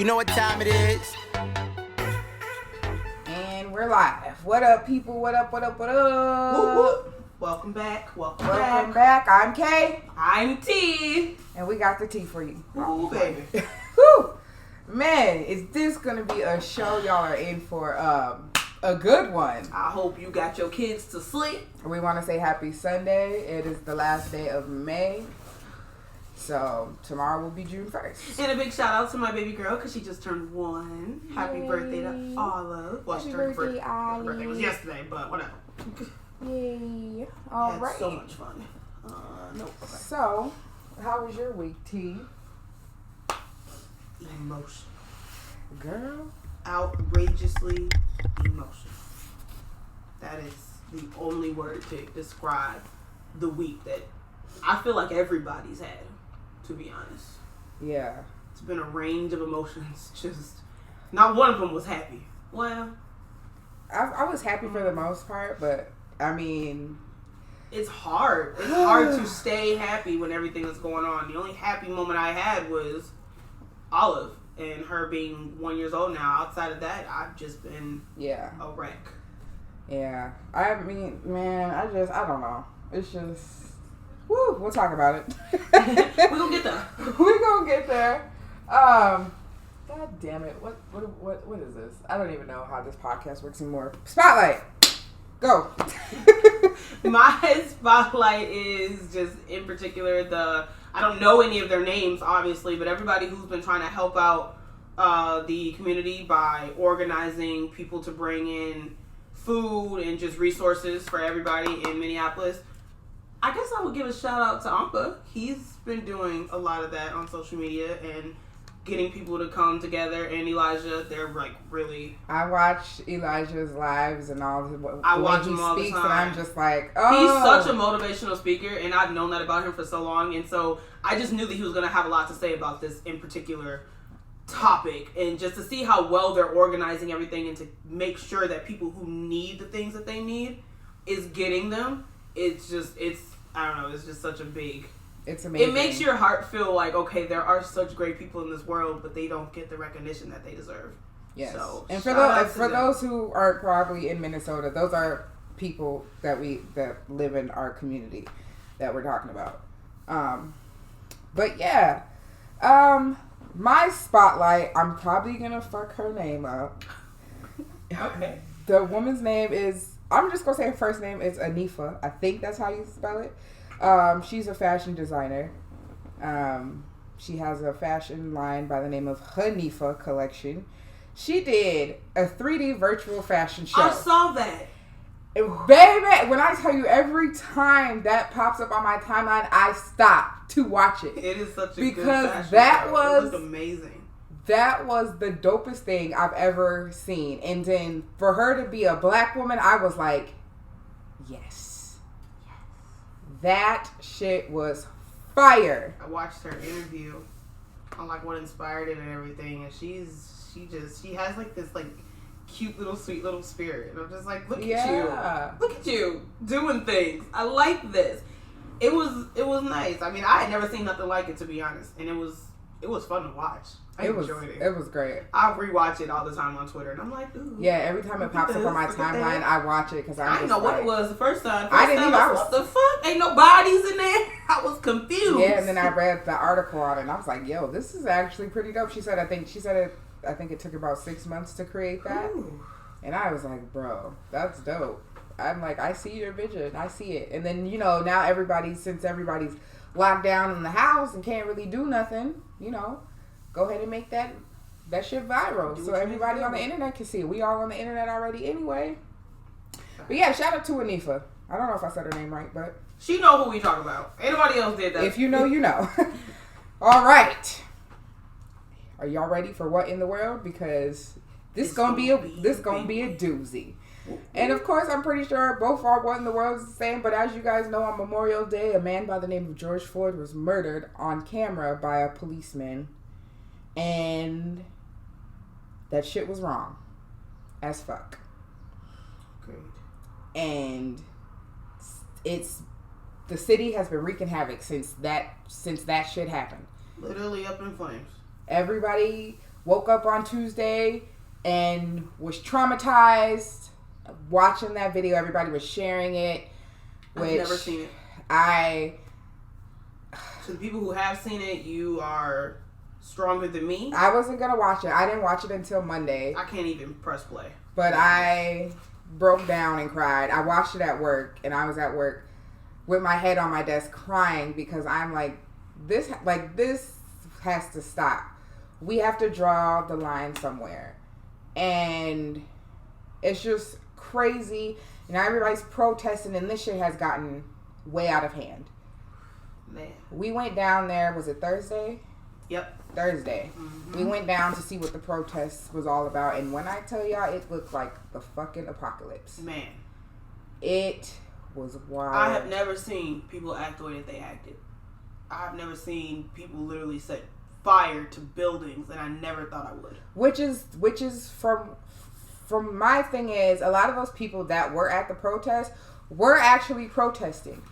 You know what time it is? And we're live. What up, people? What up, what up, what up? Whoop, whoop. Welcome back. Welcome back. I'm Kay. I'm T. And we got the tea for you. Ooh, baby. Woo! Man, is this going to be a show y'all are in for a good one? I hope you got your kids to sleep. We want to say happy Sunday. It is the last day of May. So, tomorrow will be June 1st. And a big shout out to my baby girl because she just turned 1. Happy birthday to Olive. Well, she turned birthday. Her birthday was yesterday, but whatever. Yay. All right. So much fun. Nope. So, how was your week, T? Emotion. Girl. Outrageously emotional. That is the only word to describe the week that I feel like everybody's had, to be honest. Yeah. It's been a range of emotions. Just not one of them was happy. Well, I was happy for the most part, but I mean, it's hard. It's hard to stay happy when everything is going on. The only happy moment I had was Olive and her being 1 year old now. Outside of that, I've just been a wreck. Yeah. I mean, man, I don't know. It's just, woo, we'll talk about it. We're going to get there. We're going to get there. God damn it. What is this? I don't even know how this podcast works anymore. Spotlight. Go. My spotlight is just in particular I don't know any of their names, obviously, but everybody who's been trying to help out the community by organizing people to bring in food and just resources for everybody in Minneapolis. I guess I would give a shout out to Ampa. He's been doing a lot of that on social media and getting people to come together. And Elijah, they're like really. I watch Elijah's lives and all the I watch he him all speaks, the time. and I'm just like, oh. He's such a motivational speaker, and I've known that about him for so long. And so I just knew that he was going to have a lot to say about this in particular topic, and just to see how well they're organizing everything and to make sure that people who need the things that they need is getting them. I don't know, it's just such a big... It's amazing. It makes your heart feel like, okay, there are such great people in this world, but they don't get the recognition that they deserve. Yes. So, and for those who are probably in Minnesota, those are people that live in our community that we're talking about. But yeah. My spotlight, I'm probably gonna fuck her name up. Okay. The woman's name is, I'm just gonna say her first name is Anifa. I think that's how you spell it. She's a fashion designer. She has a fashion line by the name of Hanifa Collection. She did a 3D virtual fashion show. I saw that. Baby, when I tell you, every time that pops up on my timeline, I stop to watch it. It is such a because good fashion that show. was It looked amazing. That was the dopest thing I've ever seen. And then for her to be a black woman, I was like, yes. That shit was fire. I watched her interview on like what inspired it and everything, and she has like this like cute little sweet little spirit, and I'm just like, look at you doing things. I like this. It was nice. I mean, I had never seen nothing like it, to be honest, and it was fun to watch. I enjoyed it. It was great. I rewatch it all the time on Twitter, and I'm like, ooh. Yeah, every time it pops up on my timeline, I watch it because I didn't know what it was the first time. I didn't even know. What the fuck? Ain't no bodies in there. I was confused. Yeah, and then I read the article on it, and I was like, yo, this is actually pretty dope. I think it took about 6 months to create that. Ooh. And I was like, bro, that's dope. I'm like, I see your vision. I see it. And then, now since everybody's locked down in the house and can't really do nothing, go ahead and make that shit viral so everybody on the internet can see it. We all on the internet already anyway. But yeah, shout out to Anifa. I don't know if I said her name right, but... She know who we talk about. Ain't nobody else did that. If you know, you know. All right. Are y'all ready for what in the world? Because this gonna be a doozy. And of course, I'm pretty sure both our what in the world is the same. But as you guys know, on Memorial Day, a man by the name of George Floyd was murdered on camera by a policeman. And that shit was wrong as fuck. Great. And the city has been wreaking havoc since that shit happened. Literally up in flames. Everybody woke up on Tuesday and was traumatized watching that video. Everybody was sharing it. I've never seen it. To the people who have seen it, you are stronger than me. I wasn't going to watch it. I didn't watch it until Monday. I can't even press play. But I broke down and cried. I watched it at work, and I was at work with my head on my desk crying because I'm like, this has to stop. We have to draw the line somewhere. And it's just crazy. You know, everybody's protesting, and this shit has gotten way out of hand. Man. We went down there, was it Thursday? Yep. Thursday. Mm-hmm. We went down to see what the protest was all about, and when I tell y'all, it looked like the fucking apocalypse. Man. It was wild. I have never seen people act the way that they acted. I have never seen people literally set fire to buildings, and I never thought I would. Which is from my thing is, a lot of those people that were at the protest were actually protesting.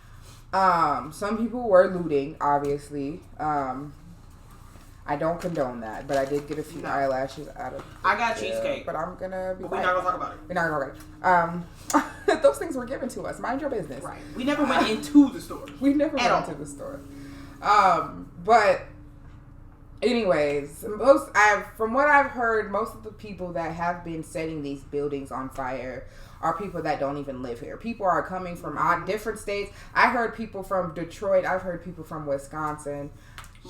Some people were looting, obviously. I don't condone that, but I did get a few eyelashes out of it. I got cheesecake. But I'm gonna be But we're not gonna talk about it. We're not gonna talk about it. Those things were given to us. Mind your business. Right. We never went into the store. We never went into the store. But anyways, from what I've heard, most of the people that have been setting these buildings on fire are people that don't even live here. People are coming from different states. I heard people from Detroit. I've heard people from Wisconsin.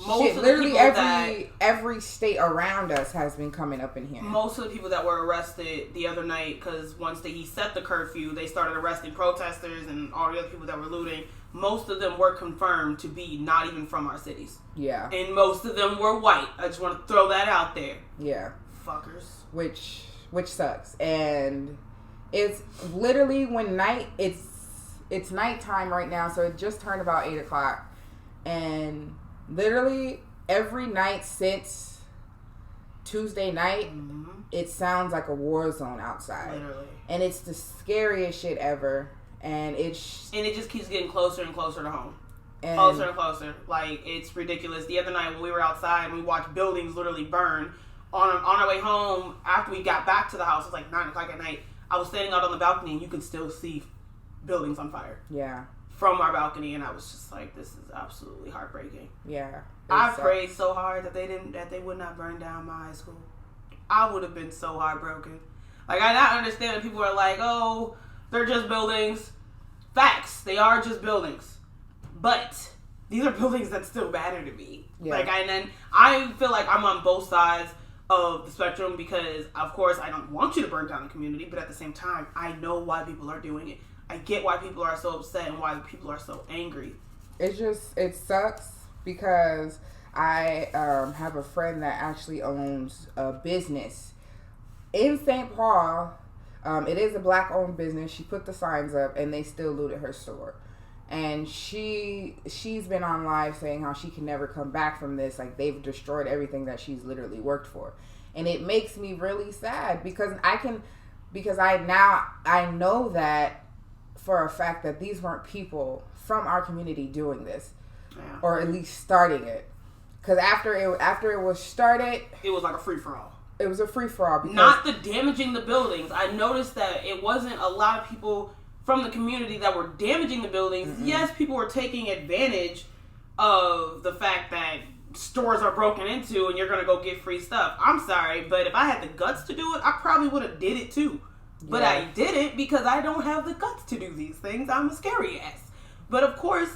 Literally every state around us has been coming up in here. Most of the people that were arrested the other night, because once he set the curfew, they started arresting protesters and all the other people that were looting. Most of them were confirmed to be not even from our cities. Yeah. And most of them were white. I just want to throw that out there. Yeah. Fuckers. Which sucks. And it's literally it's nighttime right now, so it just turned about 8 o'clock. And literally every night since Tuesday night, it sounds like a war zone outside. Literally. And it's the scariest shit ever. And it just keeps getting closer and closer to home. Closer and closer. Like, it's ridiculous. The other night when we were outside, we watched buildings literally burn. On our way home, after we got back to the house, it was like 9 o'clock at night. I was standing out on the balcony, and you could still see buildings on fire. Yeah. From our balcony, and I was just like, this is absolutely heartbreaking. Yeah. I prayed so hard that they would not burn down my high school. I would have been so heartbroken. Like, I not understand that people are like, oh, they're just buildings. Facts. They are just buildings. But these are buildings that still matter to me. Yeah. Like, and then I feel like I'm on both sides of the spectrum because, of course, I don't want you to burn down the community, but at the same time, I know why people are doing it. I get why people are so upset and why people are so angry. It sucks because I have a friend that actually owns a business in St. Paul. It is a black-owned business. She put the signs up, and they still looted her store. And she's been on live saying how she can never come back from this. Like, they've destroyed everything that she's literally worked for. And it makes me really sad because I know that for a fact that these weren't people from our community doing this. Yeah. Or at least starting it. Because after it was started, it was like a free-for-all. It was a free-for-all. Not the damaging the buildings. I noticed that it wasn't a lot of people from the community that were damaging the buildings. Mm-hmm. Yes, people were taking advantage of the fact that stores are broken into and you're going to go get free stuff. I'm sorry, but if I had the guts to do it, I probably would have did it too. Yeah. But I didn't because I don't have the guts to do these things. I'm a scary ass. But of course,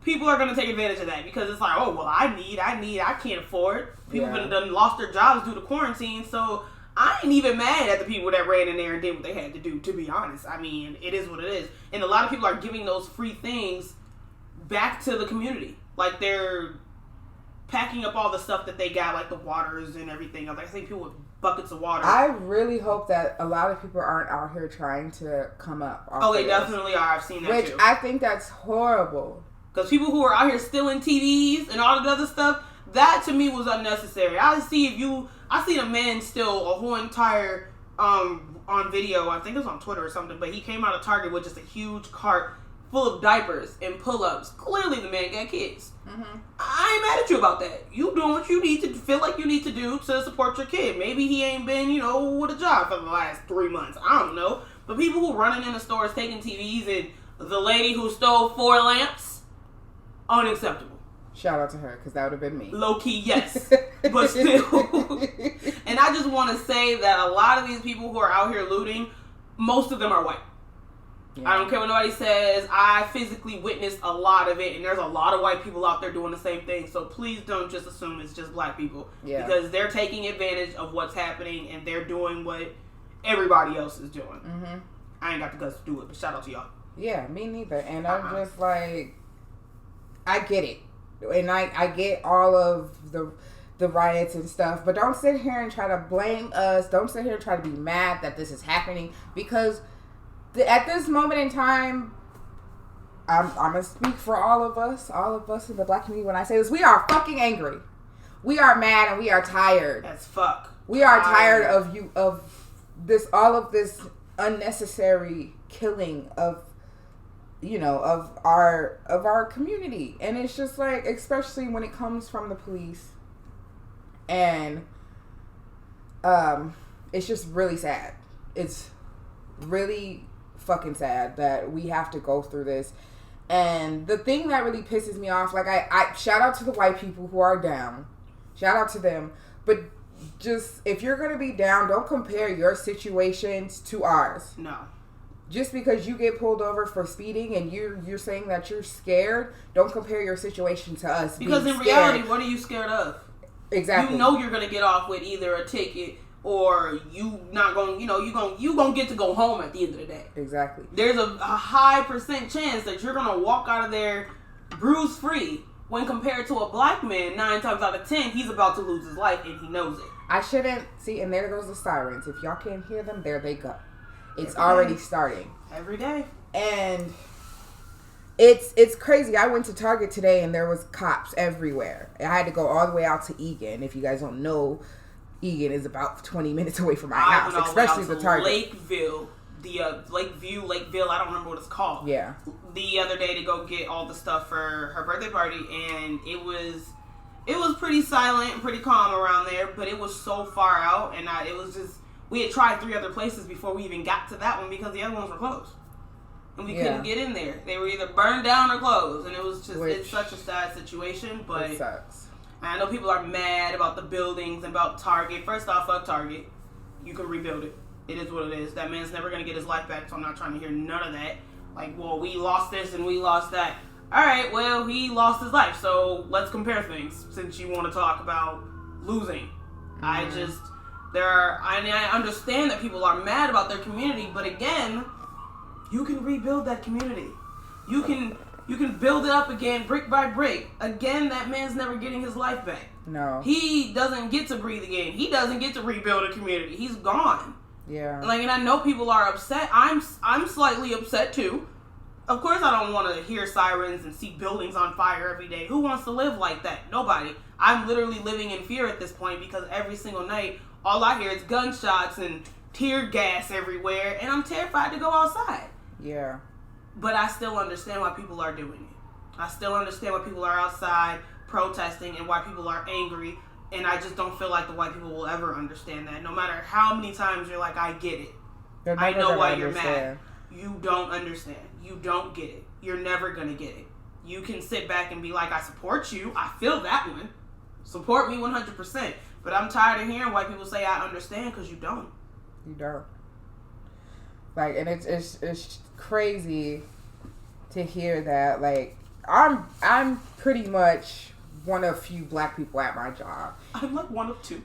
people are going to take advantage of that because it's like, oh, well, I can't afford. People have done lost their jobs due to quarantine, so I ain't even mad at the people that ran in there and did what they had to do, to be honest. I mean, it is what it is. And a lot of people are giving those free things back to the community. Like, they're packing up all the stuff that they got, like the waters and everything. Like, I see people with buckets of water. I really hope that a lot of people aren't out here trying to come up. They definitely are. I've seen that, too. I think that's horrible. Because people who are out here stealing TVs and all the other stuff, that to me was unnecessary. I seen a man steal a whole entire, on video, I think it was on Twitter or something, but he came out of Target with just a huge cart full of diapers and pull-ups. Clearly the man got kids. Mm-hmm. I ain't mad at you about that. You doing what you need to feel like you need to do to support your kid. Maybe he ain't been, with a job for the last 3 months. I don't know. But people who running into stores taking TVs and the lady who stole 4 lamps, unacceptable. Shout out to her, because that would have been me. Low key, yes. But still. And I just want to say that a lot of these people who are out here looting, most of them are white. Yeah. I don't care what nobody says. I physically witnessed a lot of it, and there's a lot of white people out there doing the same thing. So please don't just assume it's just black people. Yeah. Because they're taking advantage of what's happening, and they're doing what everybody else is doing. Mm-hmm. I ain't got the guts to do it, but shout out to y'all. Yeah, me neither. And I'm just like, I get it. And I get all of the riots and stuff, but don't sit here and try to blame us. Don't sit here and try to be mad that this is happening, because at this moment in time, I'm going to speak for all of us in the black community when I say this. We are fucking angry. We are mad and we are tired. As fuck. We are tired of all of this unnecessary killing of our community. And it's just like, especially when it comes from the police, and it's just really sad. It's really fucking sad that we have to go through this. And the thing that really pisses me off, like, I shout out to the white people who are down, shout out to them, but just, if you're gonna be down, don't compare your situations to ours. No. Just because you get pulled over for speeding and you're saying that you're scared, don't compare your situation to us. Because in reality, what are you scared of? Exactly. You know you're gonna get off with either a ticket or you not going. You gonna get to go home at the end of the day. Exactly. There's a high % chance that you're gonna walk out of there bruise free. When compared to a black man, 9 times out of 10, he's about to lose his life and he knows it. I shouldn't see. And there goes the sirens. If y'all can't hear them, there they go. It's already starting. Every day. And it's crazy. I went to Target today and there was cops everywhere. I had to go all the way out to Egan. If you guys don't know, Egan is about 20 minutes away from my house, especially the Target. Lakeville, Lakeville, I don't remember what it's called. Yeah. The other day to go get all the stuff for her birthday party, and it was pretty silent and pretty calm around there, but it was so far out, and we had tried 3 other places before we even got to that one because the other ones were closed. And we couldn't get in there. They were either burned down or closed. And it was just, it's such a sad situation. But it sucks. I know people are mad about the buildings and about Target. First off, fuck Target. You can rebuild it. It is what it is. That man's never going to get his life back, so I'm not trying to hear none of that. Like, well, we lost this and we lost that. All right, well, he lost his life, so let's compare things since you want to talk about losing. Mm-hmm. I understand that people are mad about their community, but again, you can rebuild that community. You can build it up again, brick by brick. Again, that man's never getting his life back. No. He doesn't get to breathe again. He doesn't get to rebuild a community. He's gone. Yeah. And I know people are upset. I'm slightly upset too. Of course I don't want to hear sirens and see buildings on fire every day. Who wants to live like that? Nobody. I'm literally living in fear at this point because every single night, all I hear is gunshots and tear gas everywhere, and I'm terrified to go outside. Yeah. But I still understand why people are doing it. I still understand why people are outside protesting and why people are angry, and I just don't feel like the white people will ever understand that. No matter how many times you're like, I get it. I know why you're mad. You don't understand. You don't get it. You're never going to get it. You can sit back and be like, I support you. I feel that one. Support me 100%. But I'm tired of hearing white people say I understand because you don't. You don't. Like, and it's crazy to hear that. Like, I'm pretty much one of few black people at my job. I'm like one of 2.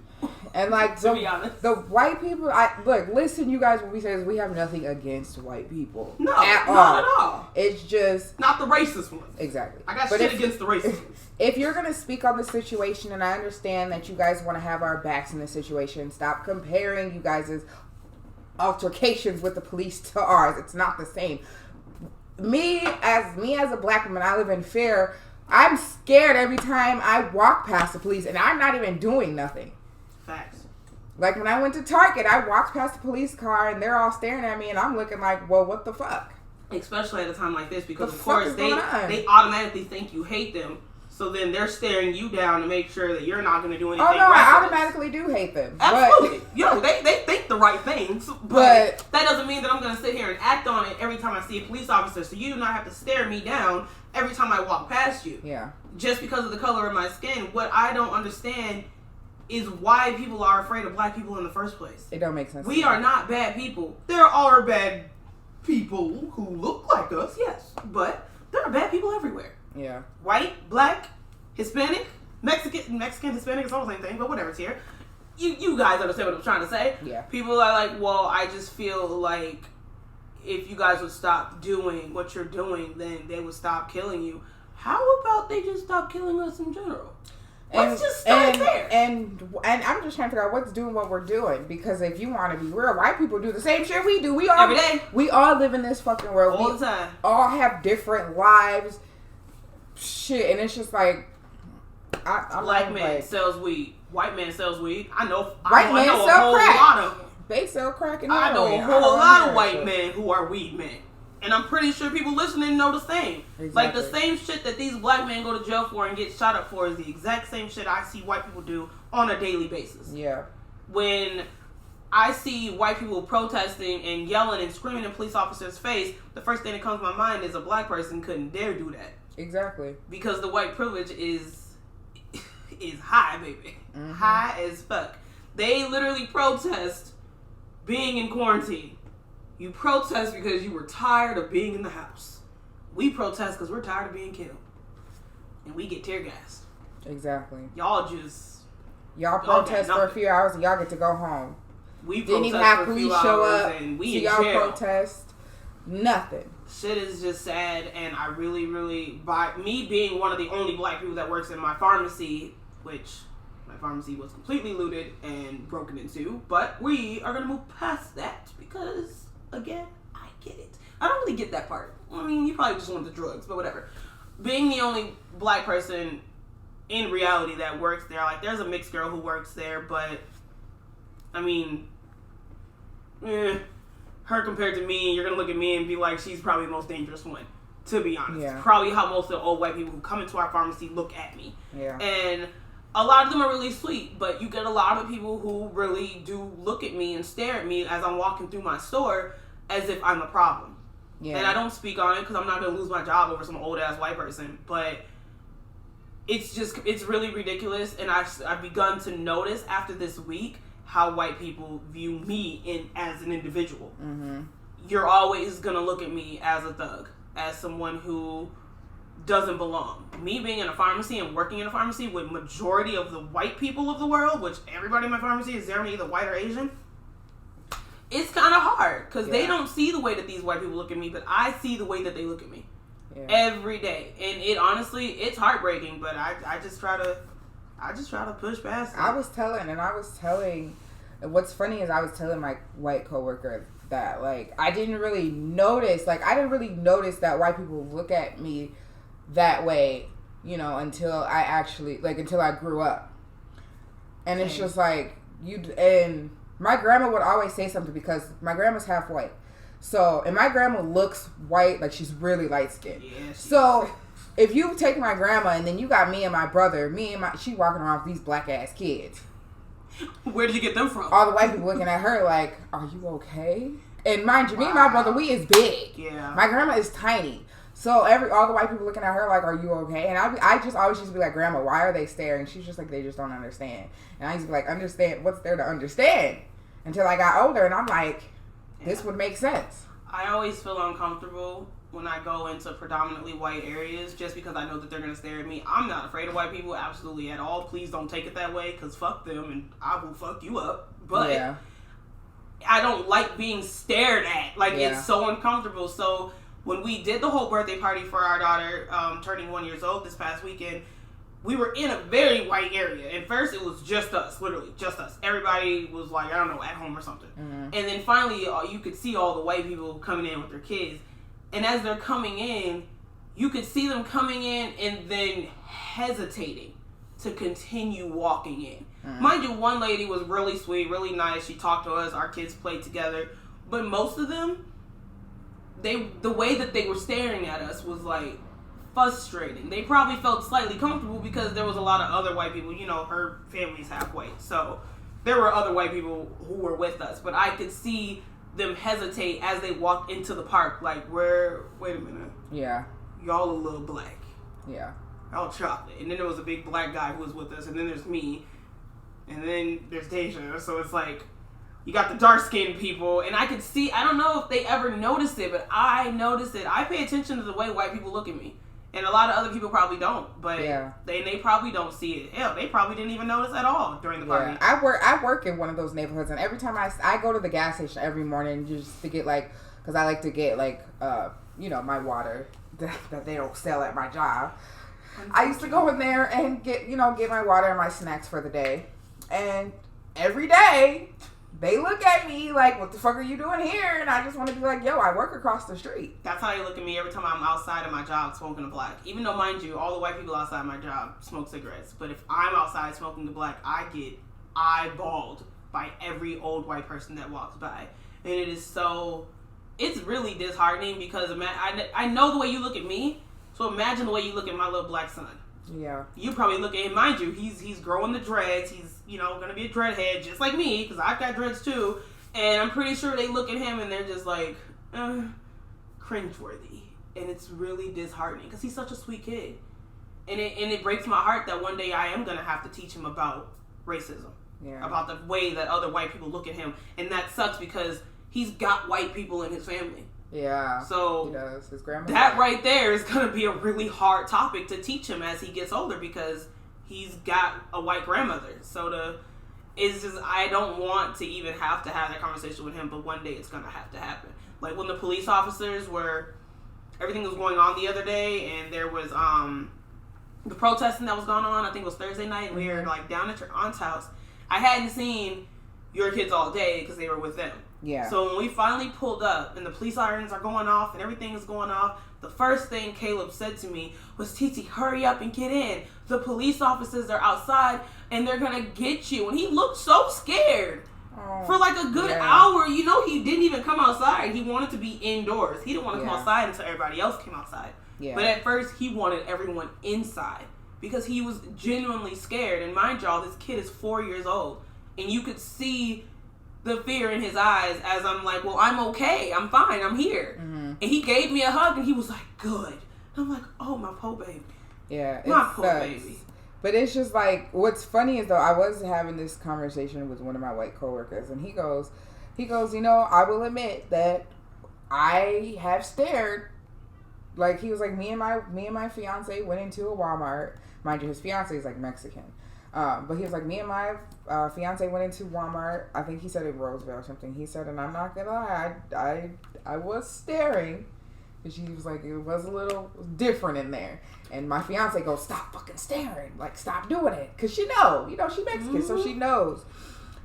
And like, to be honest, the white people, listen, you guys, when we say this, we have nothing against white people. No, not at all. It's just not the racist ones. Exactly. I got shit against the racist ones. If you're gonna speak on the situation, and I understand that you guys want to have our backs in the situation, stop comparing you guys' altercations with the police to ours. It's not the same. Me as a black woman, I live in fear. I'm scared every time I walk past the police, and I'm not even doing nothing. Facts. Like when I went to Target, I walked past the police car, and they're all staring at me, and I'm looking like, well, what the fuck? Especially at a time like this, because The of fuck course is going on? they automatically think you hate them. So then they're staring you down to make sure that you're not going to do anything. Oh no, I reckless. automatically do hate them. Absolutely. But, they think the right things, but that doesn't mean that I'm going to sit here and act on it every time I see a police officer. So you do not have to stare me down every time I walk past you. Yeah. Just because of the color of my skin. What I don't understand is why people are afraid of black people in the first place. It don't make sense. We are not bad people. There are bad people who look like us, yes, but there are bad people everywhere. Yeah. White, black, Hispanic, Mexican, Hispanic, it's all the same thing, but whatever, it's here. You guys understand what I'm trying to say? Yeah. People are like, well, I just feel like if you guys would stop doing what you're doing, then they would stop killing you. How about they just stop killing us in general? Let's just start there. And I'm just trying to figure out what's doing what we're doing, because if you want to be real, white people do the same shit we do. We all every day. We all live in this fucking world all the time. All have different lives. Shit, and it's just like I'm black man sells weed. White man sells weed. I know a sell whole crack. lot of them. They sell crack and I know a whole lot of white men who are weed men. And I'm pretty sure people listening know the same. Exactly. Like, the same shit that these black men go to jail for and get shot up for is the exact same shit I see white people do on a daily basis. Yeah. When I see white people protesting and yelling and screaming in police officers' face, the first thing that comes to my mind is a black person couldn't dare do that. Exactly. Because the white privilege is high, baby. Mm-hmm. High as fuck. They literally protest being in quarantine. You protest because you were tired of being in the house. We protest because we're tired of being killed. And we get tear gassed. Exactly. Y'all protest for a few hours and y'all get to go home. We didn't even have police show up and we y'all protest. Nothing. Shit is just sad, and I really, really, by me being one of the only black people that works in my pharmacy, which my pharmacy was completely looted and broken into, but we are going to move past that because, again, I get it. I don't really get that part. I mean, you probably just want the drugs, but whatever. Being the only black person in reality that works there, like, there's a mixed girl who works there, but, I mean, her compared to me, you're going to look at me and be like, she's probably the most dangerous one, to be honest. Yeah. Probably how most of the old white people who come into our pharmacy look at me. Yeah. And a lot of them are really sweet, but you get a lot of people who really do look at me and stare at me as I'm walking through my store as if I'm a problem. Yeah. And I don't speak on it because I'm not going to lose my job over some old-ass white person, but it's really ridiculous, and I've begun to notice after this week how white people view me as an individual. Mm-hmm. You're always going to look at me as a thug, as someone who doesn't belong. Me being in a pharmacy and working in a pharmacy with majority of the white people of the world, which everybody in my pharmacy is generally either white or Asian, it's kind of hard because they don't see the way that these white people look at me, but I see the way that they look at me every day. And it honestly, it's heartbreaking, but I just try to push past it. I was telling, what's funny is I was telling my white coworker that, like, I didn't really notice that white people look at me that way, you know, until I grew up. And it's just like, and my grandma would always say something because my grandma's half white. So, and my grandma looks white, like she's really light skinned. Yeah, so, if you take my grandma and then you got me and my brother, she walking around with these black ass kids. Where did you get them from? All the white people looking at her like, are you okay? And mind you, me and my brother, we is big. Yeah. My grandma is tiny. So all the white people looking at her like, are you okay? And I just always used to be like, Grandma, why are they staring? She's just like, they just don't understand. And I used to be like, understand? What's there to understand? Until I got older and I'm like, this would make sense. I always feel uncomfortable when I go into predominantly white areas just because I know that they're going to stare at me. I'm not afraid of white people absolutely at all. Please don't take it that way because fuck them and I will fuck you up. But I don't like being stared at. Like, it's so uncomfortable. So when we did the whole birthday party for our daughter turning 1 year old this past weekend, we were in a very white area. At first, it was just us, literally just us. Everybody was like, I don't know, at home or something. Mm-hmm. And then finally, you could see all the white people coming in with their kids. And as they're coming in, you could see them coming in and then hesitating to continue walking in. Mm-hmm. Mind you, one lady was really sweet, really nice. She talked to us. Our kids played together. But most of them the way that they were staring at us was like frustrating. They probably felt slightly comfortable because there was a lot of other white people. You know, her family's half white, so there were other white people who were with us. But I could see them hesitate as they walked into the park. Like, wait a minute. Yeah. Y'all a little black. Yeah. Y'all chocolate. And then there was a big black guy who was with us. And then there's me. And then there's Deja. So it's like, you got the dark-skinned people. And I could see, I don't know if they ever noticed it, but I noticed it. I pay attention to the way white people look at me. And a lot of other people probably don't. But they probably don't see it. Hell, they probably didn't even notice at all during the party. I work in one of those neighborhoods. And every time I go to the gas station every morning just to get like, because I like to get like, my water that they don't sell at my job. I used to go in there and get my water and my snacks for the day. And every day, they look at me like, what the fuck are you doing here? And I just want to be like, yo, I work across the street. That's how they look at me every time I'm outside of my job smoking a black. Even though, mind you, all the white people outside my job smoke cigarettes. But if I'm outside smoking the black, I get eyeballed by every old white person that walks by. And it is so... It's really disheartening because I know the way you look at me, so imagine the way you look at my little black son. Yeah. You probably look at him, mind you, he's growing the dreads. He's, going to be a dreadhead just like me because I've got dreads too. And I'm pretty sure they look at him and they're just like, cringeworthy. And it's really disheartening because he's such a sweet kid. And it breaks my heart that one day I am going to have to teach him about racism. Yeah. About the way that other white people look at him. And that sucks because he's got white people in his family. Yeah. So he does. His grandma. That right there is going to be a really hard topic to teach him as he gets older because he's got a white grandmother. So I don't want to even have to have that conversation with him, but one day it's going to have to happen. Like when the police officers everything was going on the other day and there was the protesting that was going on. I think it was Thursday night. We were like down at your aunt's house. I hadn't seen your kids all day because they were with them. Yeah. So when we finally pulled up and the police sirens are going off and everything is going off, the first thing Caleb said to me was, Titi, hurry up and get in. The police officers are outside and they're going to get you. And he looked so scared. For like a good hour. He didn't even come outside. He wanted to be indoors. He didn't want to come outside until everybody else came outside. Yeah. But at first, he wanted everyone inside because he was genuinely scared. And mind y'all, this kid is 4 years old. And you could see the fear in his eyes as I'm like, well, I'm okay. I'm fine. I'm here. Mm-hmm. And he gave me a hug and he was like, good. And I'm like, oh, my poor baby. Yeah. My poor baby. But it's just like, what's funny is though, I was having this conversation with one of my white coworkers and he goes, I will admit that I have stared. Like, he was like, me and my fiance went into a Walmart. Mind you, his fiance is like Mexican. But he was like, me and my fiance went into Walmart. I think he said in Roseville or something. He said, and I'm not gonna lie, I was staring. And she was like, it was a little different in there. And my fiance goes, stop fucking staring. Like, stop doing it. Because she knows. She's Mexican, so she knows.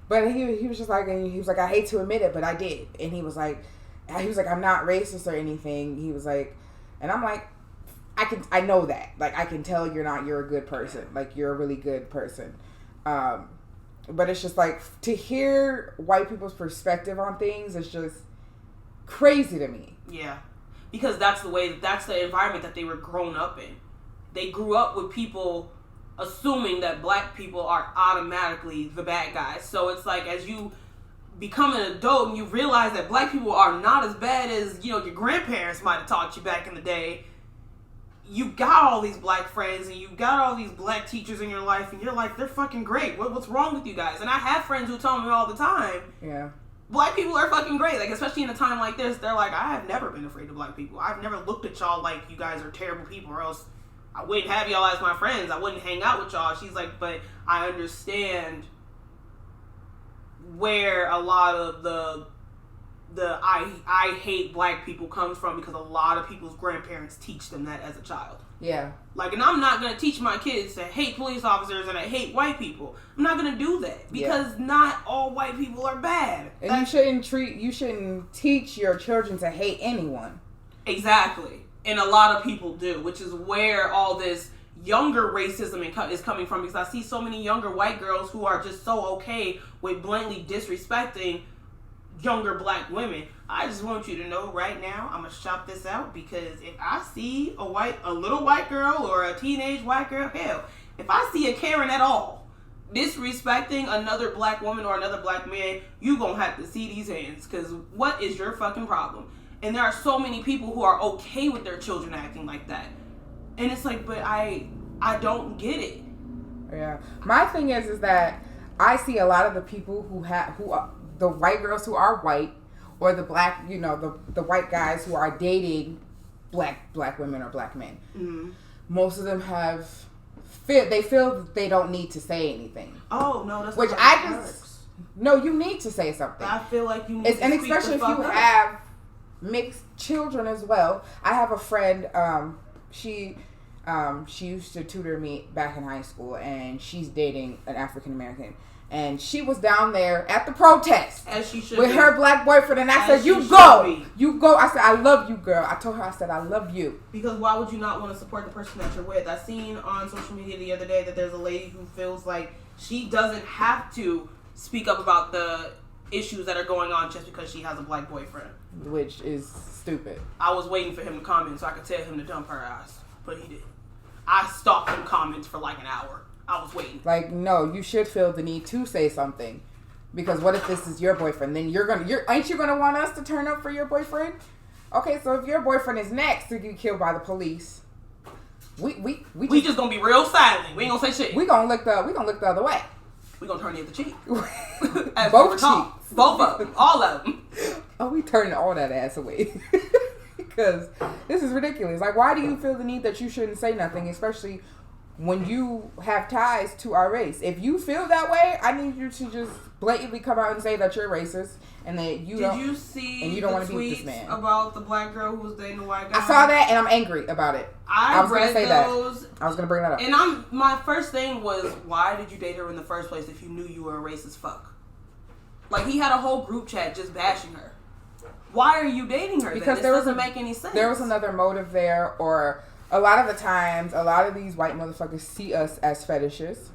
But he was just like, I hate to admit it, but I did. And he was like, I'm not racist or anything. He was like, and I'm like, I know that. Like, I can tell you're a good person. Like, you're a really good person. But it's just like, to hear white people's perspective on things is just crazy to me. Yeah. Because that's the environment that they were grown up in. They grew up with people assuming that black people are automatically the bad guys. So it's like, as you become an adult and you realize that black people are not as bad as, your grandparents might have taught you back in the day, you got all these black friends and you got all these black teachers in your life and you're like, they're fucking great. What's wrong with you guys? And I have friends who tell me all the time, yeah, black people are fucking great. Like, especially in a time like this, they're like, I have never been afraid of black people. I've never looked at y'all like you guys are terrible people, or else I wouldn't have y'all as my friends. I wouldn't hang out with y'all. She's like, but I understand where a lot of the I hate black people comes from, because a lot of people's grandparents teach them that as a child. Yeah. Like, and I'm not going to teach my kids to hate police officers and to hate white people. I'm not going to do that, because not all white people are bad. And you shouldn't teach your children to hate anyone. Exactly. And a lot of people do, which is where all this younger racism is coming from, because I see so many younger white girls who are just so okay with blatantly disrespecting younger black women. I just want you to know right now, I'm gonna shout this out, because if I see a little white girl or a teenage white girl, hell, if I see a Karen at all disrespecting another black woman or another black man, you gonna have to see these hands, because what is your fucking problem? And there are so many people who are okay with their children acting like that, and it's like, but I don't get it. Yeah, my thing is that I see a lot of the people who are the white girls who are white, or the black, the white guys who are dating black women or black men. Mm-hmm. Most of them they feel they don't need to say anything. Oh no, that's which not I just no, you need to say something. I feel like you need to and especially if you have mixed children as well. I have a friend. She used to tutor me back in high school, and she's dating an African American. And she was down there at the protest, as she should, with be. her black boyfriend. And I said, "You go." I said, "I love you, girl." I told her, I said, "I love you." Because why would you not want to support the person that you're with? I seen on social media the other day that there's a lady who feels like she doesn't have to speak up about the issues that are going on just because she has a black boyfriend, which is stupid. I was waiting for him to comment so I could tell him to dump her ass, but he didn't. I stalked him comments for like an hour. I was waiting. Like, no, you should feel the need to say something, because what if this is your boyfriend? Then ain't you gonna want us to turn up for your boyfriend? Okay, so if your boyfriend is next to get killed by the police, we just gonna be real silent. We ain't gonna say shit. We gonna look the other way. We gonna turn the other cheek. Both cheeks. Both of them. All of them. Oh, we turning all that ass away. Because this is ridiculous. Like, why do you feel the need that you shouldn't say nothing, especially when you have ties to our race? If you feel that way, I need you to just blatantly come out and say that you're racist and that you don't want to be with this man. About the black girl who was dating the white guy? I saw that and I'm angry about it. I was going to say those. That. I was going to bring that up. And my first thing was, why did you date her in the first place if you knew you were a racist fuck? Like, he had a whole group chat just bashing her. Why are you dating her? Because this doesn't make any sense. There was another motive there, or a lot of the times, a lot of these white motherfuckers see us as fetishes.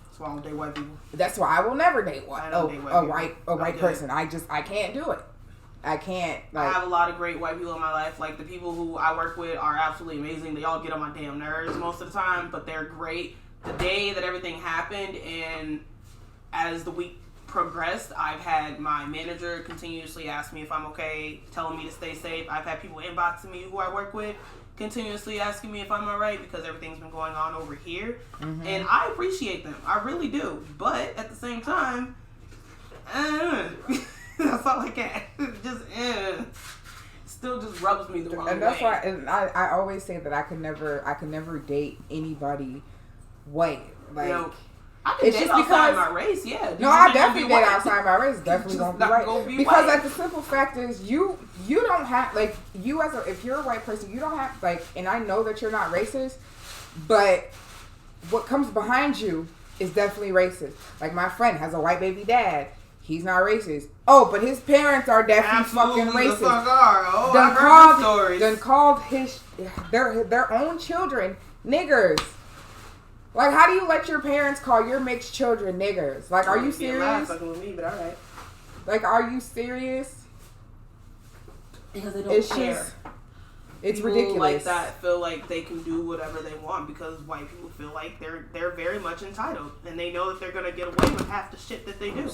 That's why I don't date white people. That's why I will never date a white person. I can't do it. I can't. I have a lot of great white people in my life. Like, the people who I work with are absolutely amazing. They all get on my damn nerves most of the time, but they're great. The day that everything happened, and as the week progressed, I've had my manager continuously ask me if I'm okay, telling me to stay safe. I've had people inboxing me who I work with, continuously asking me if I'm alright, because everything's been going on over here. Mm-hmm. And I appreciate them. I really do. But at the same time, that's all I can. Just still just rubs me the wrong way. And that's why, and I always say that I could never date anybody white. Like, I can date outside my race, yeah. No, I definitely date outside my race. Definitely don't be white. Because like, the simple fact is, you don't have, like, you as if you're a white person, you don't have, like, and I know that you're not racist, but what comes behind you is definitely racist. Like, my friend has a white baby dad. He's not racist. Oh, but his parents are definitely fucking racist. The fuck are. Oh, I heard the stories. Done called their own children niggers. Like, how do you let your parents call your mixed children niggers? Like, are you serious? Fucking with me, but all right. Like, are you serious? Because they don't care. It's people ridiculous. Like that feel like they can do whatever they want because white people feel like they're very much entitled, and they know that they're gonna get away with half the shit that they do.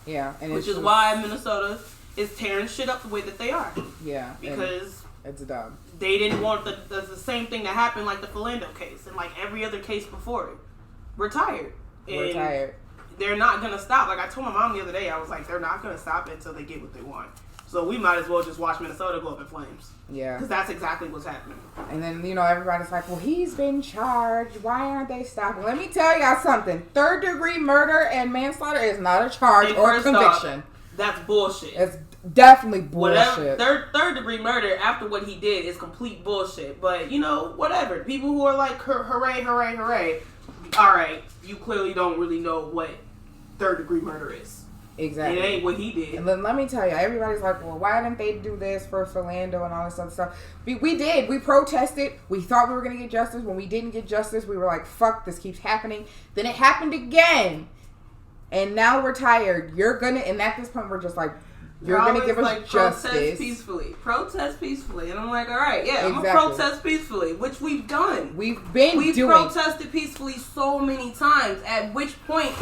Yeah, and which is why Minnesota is tearing shit up the way that they are. Yeah, because it's dumb. They didn't want the same thing that happened, like the Philando case and like every other case before it. We're tired. They're not gonna stop. Like I told my mom the other day, I was like, they're not gonna stop until they get what they want. So we might as well just watch Minnesota go up in flames. Yeah. Because that's exactly what's happening. And then, everybody's like, well, he's been charged. Why aren't they stopping? Let me tell y'all something. 3rd-degree murder and manslaughter is not a charge or a conviction. That's bullshit. It's definitely bullshit. Third-degree murder after what he did is complete bullshit. But, whatever. People who are like, hooray, hooray, hooray. All right, you clearly don't really know what 3rd-degree murder is. Exactly. It ain't what he did. And then let me tell you, everybody's like, well, why didn't they do this for Philando and all this other stuff? We did. We protested. We thought we were going to get justice. When we didn't get justice, we were like, fuck, this keeps happening. Then it happened again. And now we're tired. You're gonna, and at this point, we're just like, you're gonna give us like justice. Protest peacefully. And I'm like, all right, yeah, exactly. I'm gonna protest peacefully, which we've done. We've protested peacefully so many times. At which point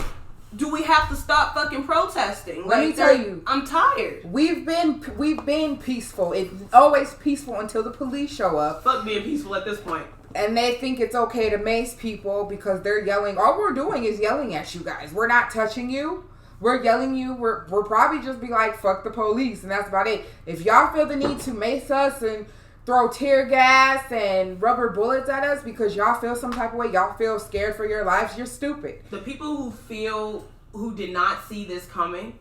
do we have to stop fucking protesting? Let me tell you, I'm tired. We've been peaceful. It's always peaceful until the police show up. Fuck being peaceful at this point. And they think it's okay to mace people because they're yelling. All we're doing is yelling at you guys. We're not touching you. We're yelling you. We're probably just be like, fuck the police. And that's about it. If y'all feel the need to mace us and throw tear gas and rubber bullets at us because y'all feel some type of way, y'all feel scared for your lives, you're stupid. The people who did not see this coming,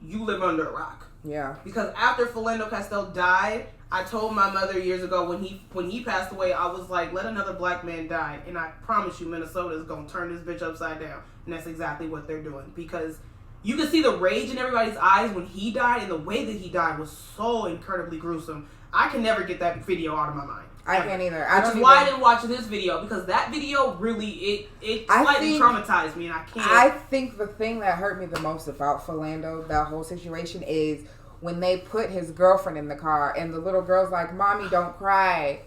you live under a rock. Yeah. Because after Philando Castile died, I told my mother years ago when he passed away, I was like, let another black man die, and I promise you Minnesota is going to turn this bitch upside down. And that's exactly what they're doing. Because you could see the rage in everybody's eyes when he died, and the way that he died was so incredibly gruesome. I can never get that video out of my mind. I can't either. Which is why I didn't watch this video, because that video really, it slightly traumatized me, and I can't. I think the thing that hurt me the most about Philando, that whole situation, is when they put his girlfriend in the car and the little girl's like, "Mommy, don't cry."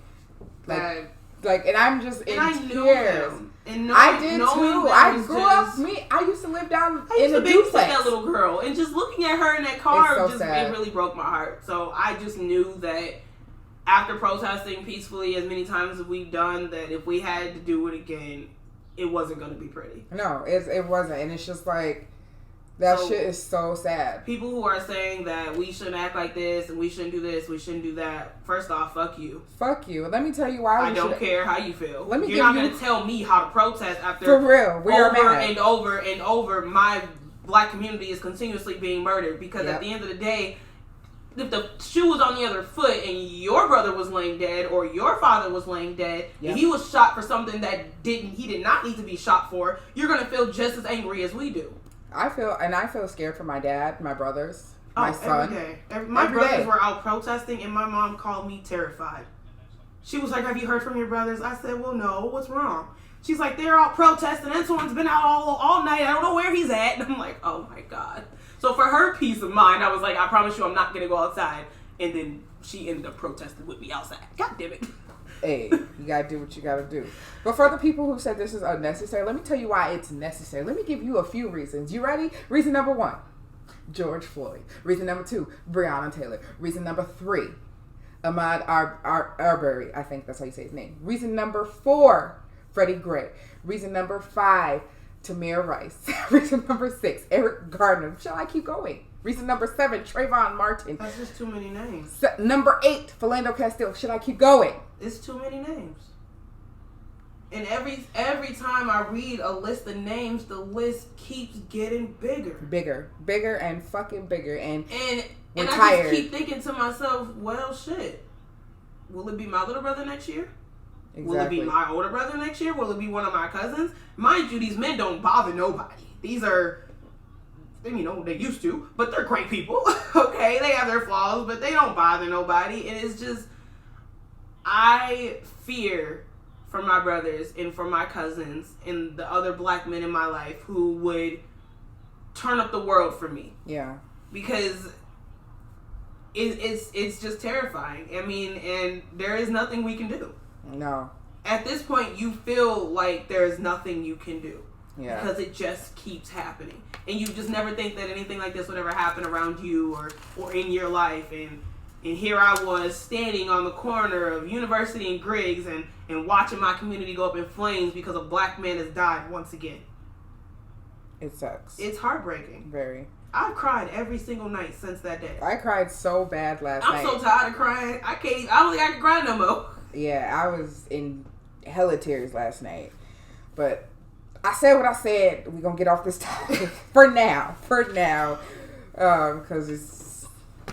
Like, and I'm just in tears. I did too. I grew up. I used to live down in a duplex. That little girl, and just looking at her in that car, it really broke my heart. So I just knew that after protesting peacefully as many times as we've done, that if we had to do it again, it wasn't going to be pretty. No, it wasn't, and it's just like. That shit is so sad. People who are saying that we shouldn't act like this and we shouldn't do this, we shouldn't do that. First off, fuck you. Fuck you. Let me tell you why. I don't care how you feel. You're not going to tell me how to protest after for real. We are over and over and over. My black community is continuously being murdered because at the end of the day, if the shoe was on the other foot and your brother was laying dead or your father was laying dead and he was shot for something that he did not need to be shot for, you're going to feel just as angry as we do. I feel scared for my dad, my brothers, my son. Every day. My brothers were out protesting, and my mom called me terrified. She was like, "Have you heard from your brothers?" I said, "Well, no. What's wrong?" She's like, "They're out protesting. Antoine's been out all night. I don't know where he's at." And I'm like, "Oh my God." So for her peace of mind, I was like, "I promise you, I'm not gonna go outside." And then she ended up protesting with me outside. God damn it. Hey, you gotta do what you gotta do. But for the people who said this is unnecessary, let me tell you why it's necessary. Let me give you a few reasons. You ready? Reason number 1, George Floyd. Reason number 2, Breonna Taylor. Reason number 3, Ahmaud Arbery. I think that's how you say his name. Reason number 4, Freddie Gray. Reason number 5, Tamir Rice. Reason number 6, Eric Gardner. Shall I keep going? Reason number 7, Trayvon Martin. That's just too many names. Number 8, Philando Castile. Should I keep going? It's too many names. And every time I read a list of names, the list keeps getting bigger. Bigger and fucking bigger. And I just keep thinking to myself, well, shit. Will it be my little brother next year? Exactly. Will it be my older brother next year? Will it be one of my cousins? Mind you, these men don't bother nobody. These are, they used to, but they're great people. Okay, they have their flaws, but they don't bother nobody. And it's just, I fear for my brothers and for my cousins and the other black men in my life who would turn up the world for me. Yeah. Because it's just terrifying. I mean, and there is nothing we can do. No. At this point, you feel like there's nothing you can do. Yeah. Because it just keeps happening. And you just never think that anything like this would ever happen around you or in your life. And here I was standing on the corner of University and Griggs and watching my community go up in flames because a black man has died once again. It sucks. It's heartbreaking. Very. I've cried every single night since that day. I cried so bad last night. I'm so tired of crying. I don't think I can cry no more. Yeah, I was in hella tears last night. But I said what I said. We're going to get off this topic for now. Because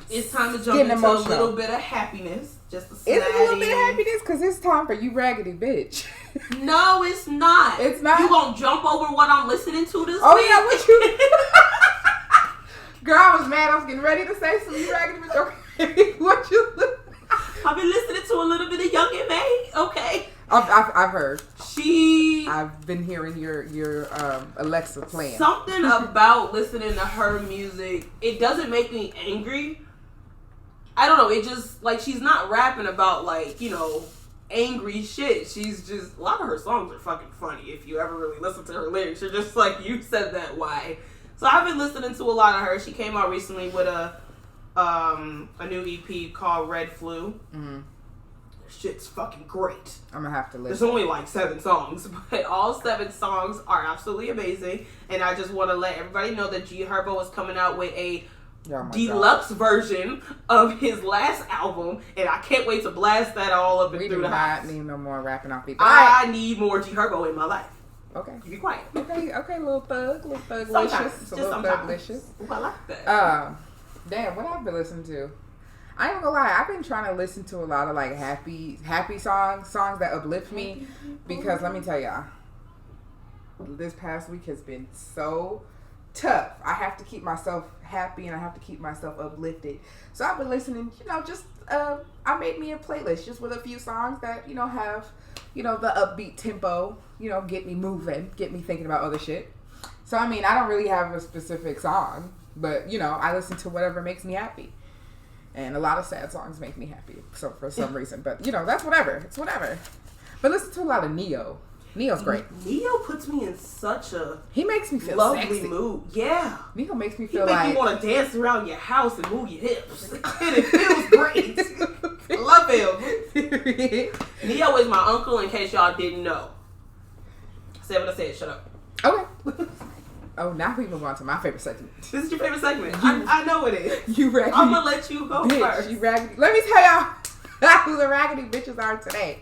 it's time to jump into a little bit of happiness. Just a little bit of happiness because it's time for You Raggedy Bitch. No, it's not. It's not. You gonna jump over what I'm listening to this week? Yeah, what you... Girl, I was mad. I was getting ready to say some You Raggedy Bitch. Okay. What you... I've been listening to a little bit of Young M.A. Okay. I've heard. I've been hearing your Alexa playing. Something about listening to her music, it doesn't make me angry. I don't know, it just, like, she's not rapping about, like, you know, angry shit. She's just, a lot of her songs are fucking funny. If you ever really listen to her lyrics, you're just like, you said that, why? So I've been listening to a lot of her. She came out recently with a new EP called Red Flu. Mm-hmm. Shit's fucking great. I'm gonna have to listen. There's only like 7 songs, but all 7 songs are absolutely amazing. And I just want to let everybody know that G Herbo is coming out with a deluxe version of his last album, and I can't wait to blast that all up and through the house. We do not need no more rapping off people. I need more G Herbo in my life. Okay. You be quiet. Okay, little thug-licious. Just Thug-licious. I like that. Damn, what I've been listening to? I ain't gonna lie, I've been trying to listen to a lot of like happy songs that uplift me, because let me tell y'all, this past week has been so tough. I have to keep myself happy and I have to keep myself uplifted. So I've been listening, just I made me a playlist just with a few songs that, have, the upbeat tempo, get me moving, get me thinking about other shit. So I mean, I don't really have a specific song, but I listen to whatever makes me happy. And a lot of sad songs make me happy, so for some reason. But, that's whatever. It's whatever. But listen to a lot of Neo. Neo's great. Neo puts me in such a he makes me feel lovely sexy. Mood. Yeah. Neo makes me feel like... He makes you want to dance around your house and move your hips. And it feels great. I love him. Neo is my uncle, in case y'all didn't know. Say what I said. Shut up. Okay. Oh, now we move on to my favorite segment. This is your favorite segment. I know it is. You raggedy. I'm going to let you go bitch, first. You raggedy. Let me tell y'all who the raggedy bitches are today.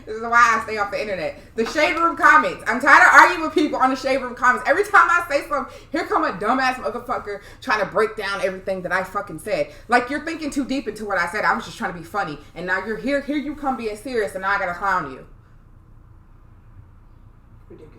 This is why I stay off the internet. The Shade Room comments. I'm tired of arguing with people on the Shade Room comments. Every time I say something, here come a dumbass motherfucker trying to break down everything that I fucking said. Like, you're thinking too deep into what I said. I was just trying to be funny. And now you're here you come being serious, and now I gotta clown you. Ridiculous.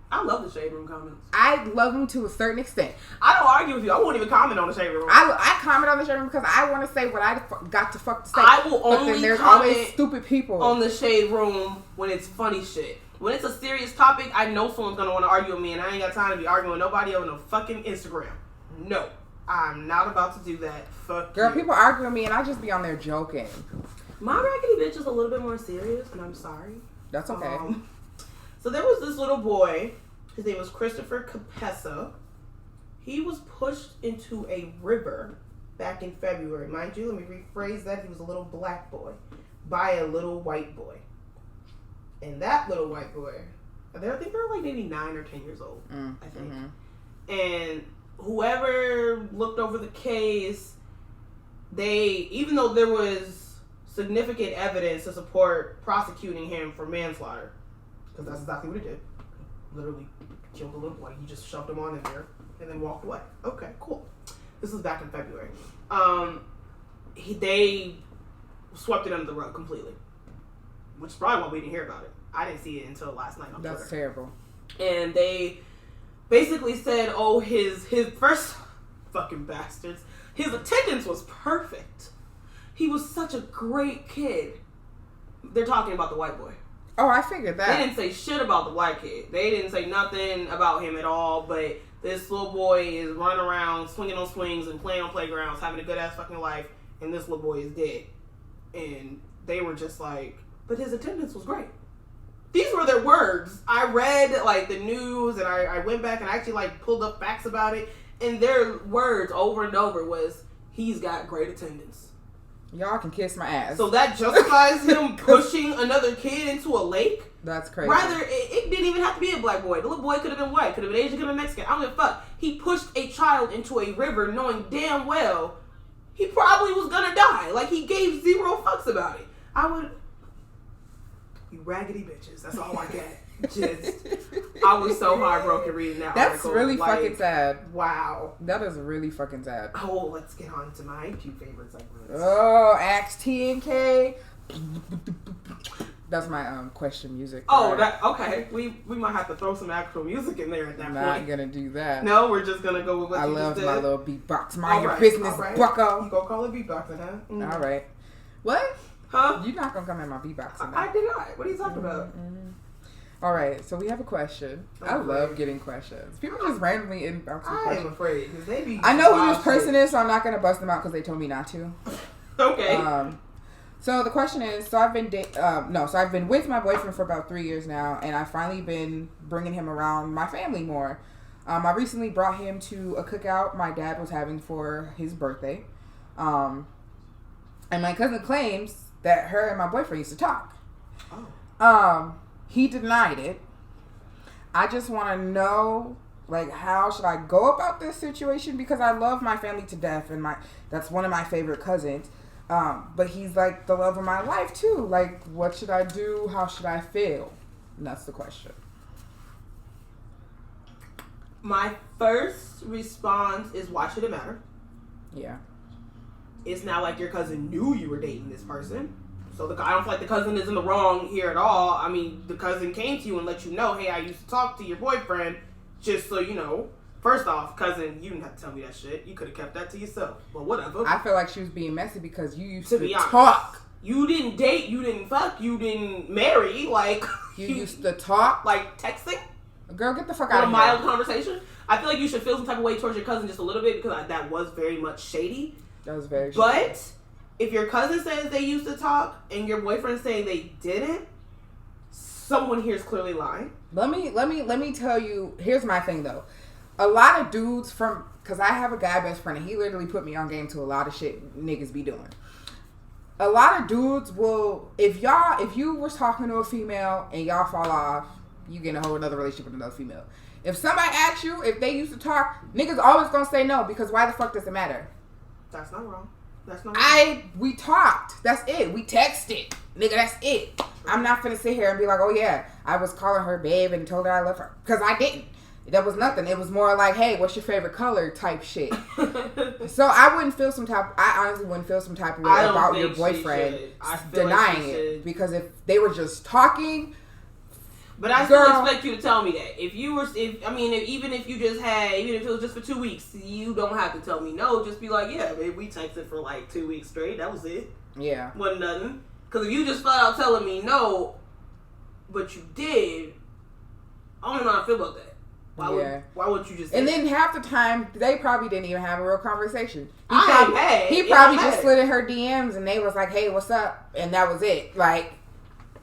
I love the Shade Room comments. I love them to a certain extent. I don't argue with you. I won't even comment on the Shade Room. I comment on the Shade Room because I want to say what I got to fuck to say. I will only but then there's comment always stupid people on the Shade Room when it's funny shit. When it's a serious topic, I know someone's going to want to argue with me, and I ain't got time to be arguing with nobody on no fucking Instagram. No. I'm not about to do that. Fuck Girl, you. people argue with me, and I just be on there joking. My raggedy bitch is a little bit more serious, and I'm sorry. That's okay. So there was this little boy. His name was Christopher Capessa. He was pushed into a river back in February. Mind you, let me rephrase that. He was a little black boy by a little white boy. And that little white boy, I think they're like maybe 9 or 10 years old, I think. Mm-hmm. And whoever looked over the case, even though there was significant evidence to support prosecuting him for manslaughter, because that's exactly what he did. Literally killed a little boy. He just shoved him on in there and then walked away. Okay, cool. This was back in February. They swept it under the rug completely, which is probably why we didn't hear about it. I didn't see it until last night on Twitter. That's terrible. And they basically said, oh, his first fucking bastards, his attendance was perfect. He was such a great kid. They're talking about the white boy. Oh, I figured that. They didn't say shit about the white kid. They didn't say nothing about him at all, but this little boy is running around, swinging on swings and playing on playgrounds, having a good-ass fucking life, and this little boy is dead. And they were just like, but his attendance was great. These were their words. I read, like, the news, and I went back and actually, like, pulled up facts about it, and their words over and over was, he's got great attendance. Y'all can kiss my ass. So that justifies him pushing another kid into a lake? That's crazy. Rather, it didn't even have to be a black boy. The little boy could have been white, could have been Asian, could have been Mexican. I don't give a fuck. He pushed a child into a river knowing damn well he probably was gonna die. Like, he gave 0 fucks about it. You raggedy bitches. That's all I get. I was so heartbroken reading that That's article. That's really fucking sad. Wow. That is really fucking sad. Oh, let's get on to my 2 favorite segments. Oh, Axe T and K. That's my question music. Oh, right? Okay. We might have to throw some actual music in there at that point. Not gonna do that. No, we're just gonna go with what I you love just did. my little beatbox. Mind your business, bucko. You gonna call it beatboxing, huh? Mm. All right. What? Huh? You're not gonna come at my beatboxing. I did not. What are you talking about? All right, so we have a question. I love getting questions. People just randomly inbox me questions. I'm afraid because they be. I know who this person is, so I'm not gonna bust them out because they told me not to. Okay. So the question is, I've been with my boyfriend for about 3 years now, and I've finally been bringing him around my family more. I recently brought him to a cookout my dad was having for his birthday. And my cousin claims that her and my boyfriend used to talk. Oh. He denied it. I just want to know, like, how should I go about this situation? Because I love my family to death, and that's one of my favorite cousins. But he's like the love of my life too. Like, what should I do? How should I feel? And that's the question. My first response is, why should it matter? Yeah. It's not like your cousin knew you were dating this person. So I don't feel like the cousin is in the wrong here at all. I mean, the cousin came to you and let you know, hey, I used to talk to your boyfriend, just so you know. First off, cousin, you didn't have to tell me that shit. You could have kept that to yourself. But whatever. I feel like she was being messy because you used to be honest, talk. You didn't date, you didn't fuck, you didn't marry. Like, you used to talk. Like texting. Girl, get the fuck out of here. A mild conversation. I feel like you should feel some type of way towards your cousin just a little bit because that was very much shady. That was very shady. But if your cousin says they used to talk and your boyfriend saying they didn't, someone here is clearly lying. Let me tell you. Here's my thing though. A lot of dudes because I have a guy best friend and he literally put me on game to a lot of shit niggas be doing. A lot of dudes will, if you was talking to a female and y'all fall off, you get in a whole other relationship with another female. If somebody asks you if they used to talk, niggas always gonna say no because why the fuck does it matter? That's not wrong. That's not wrong. We talked. That's it. We texted. Nigga, that's it. True. I'm not finna sit here and be like, oh yeah, I was calling her babe and told her I love her. Because I didn't. That was nothing. It was more like, hey, what's your favorite color type shit. So I honestly wouldn't feel some type of way about your boifriend denying it. Because if they were just talking. But I still expect you to tell me that. Even if it was just for 2 weeks, you don't have to tell me no. Just be like, yeah, babe, we texted for like 2 weeks straight. That was it. Yeah. Wasn't nothing. Because if you just flat out telling me no, but you did, I don't know how I feel about that. Why would you just say and then half the time, they probably didn't even have a real conversation. He probably just slid in her DMs and they was like, hey, what's up? And that was it. Like,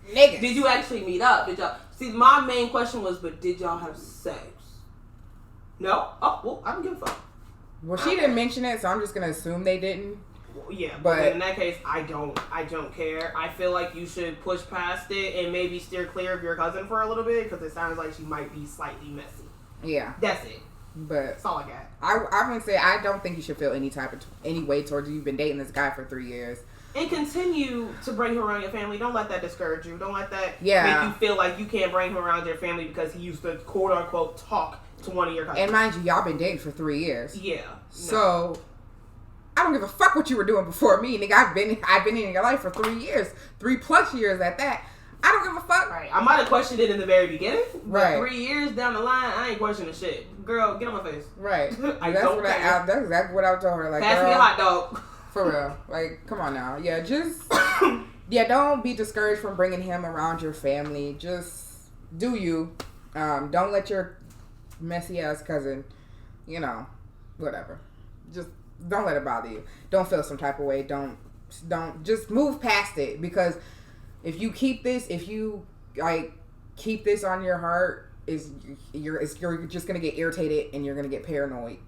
nigga. Did you actually meet up? Did y'all... See, my main question was, but did y'all have sex? No? Oh, well, I don't give a fuck. Well, she didn't mention it, so I'm just going to assume they didn't. Well, yeah, but in that case, I don't care. I feel like you should push past it and maybe steer clear of your cousin for a little bit, because it sounds like she might be slightly messy. Yeah. That's it. But that's all I got. I'm going to say, I don't think you should feel any way towards you. You've been dating this guy for 3 years. And continue to bring him around your family. Don't let that discourage you. Don't let that make you feel like you can't bring him around your family because he used to, quote unquote, talk to one of your cousins. And mind you, y'all been dating for 3 years. Yeah. No. So, I don't give a fuck what you were doing before me. Nigga, I've been in your life for 3 years. 3+ years at that. I don't give a fuck. Right. I might have questioned it in the very beginning. But right. 3 years down the line, I ain't questioning shit. Girl, get on my face. Right. That's exactly what I told her. Like, pass me a hot dog. For real. Like, come on now. Yeah, just... don't be discouraged from bringing him around your family. Just do you. Don't let your messy-ass cousin, whatever. Just don't let it bother you. Don't feel some type of way. Don't... Just move past it. Because if you keep this on your heart, you're just going to get irritated and you're going to get paranoid.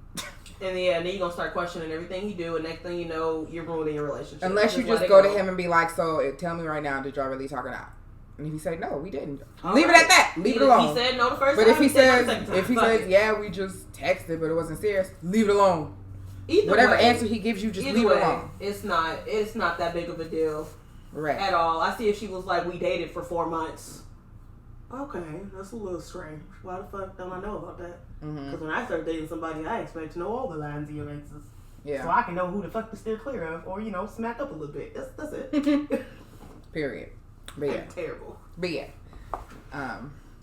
And then you're going to start questioning everything he do, and next thing you know, you're ruining your relationship. Unless you just go to him and be like, so tell me right now, did y'all really talk or not? And if he say, no, we didn't. Leave it at that. Leave it alone. He said no the first time. But if he says, yeah, we just texted, but it wasn't serious, leave it alone. Whatever answer he gives you, just leave it alone. It's not that big of a deal. Right. At all. I see if she was like, we dated for 4 months. Okay, that's a little strange. Why the fuck don't I know about that? Because when I start dating somebody, I expect to know all the lines of your exes. Yeah. So I can know who the fuck to steer clear of, or smack up a little bit. That's it. Period. But yeah, terrible. But yeah,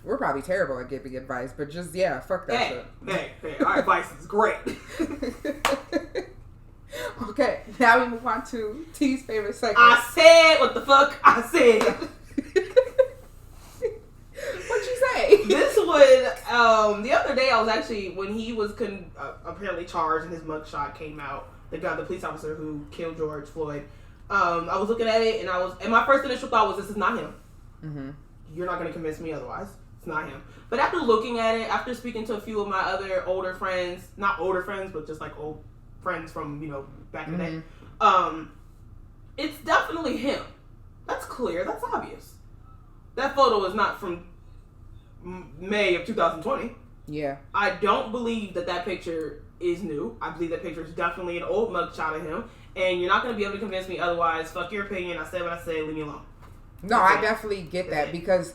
we're probably terrible at giving advice, but just fuck that shit. Hey, our advice is great. Okay, now we move on to T's favorite segment. I said what the fuck I said. What you when the other day I was actually when he was apparently charged and his mugshot came out. The police officer who killed George Floyd. I was looking at it and my first initial thought was, this is not him. Mm-hmm. You're not going to convince me otherwise. It's not him. But after looking at it, after speaking to a few of my other older friends, not older friends, but just like old friends from, back in the day, it's definitely him. That's clear. That's obvious. That photo is not from May of 2020. Yeah. I don't believe that picture is new. I believe that picture is definitely an old mugshot of him. And you're not going to be able to convince me otherwise. Fuck your opinion. I said what I said. Leave me alone. No, I definitely get that because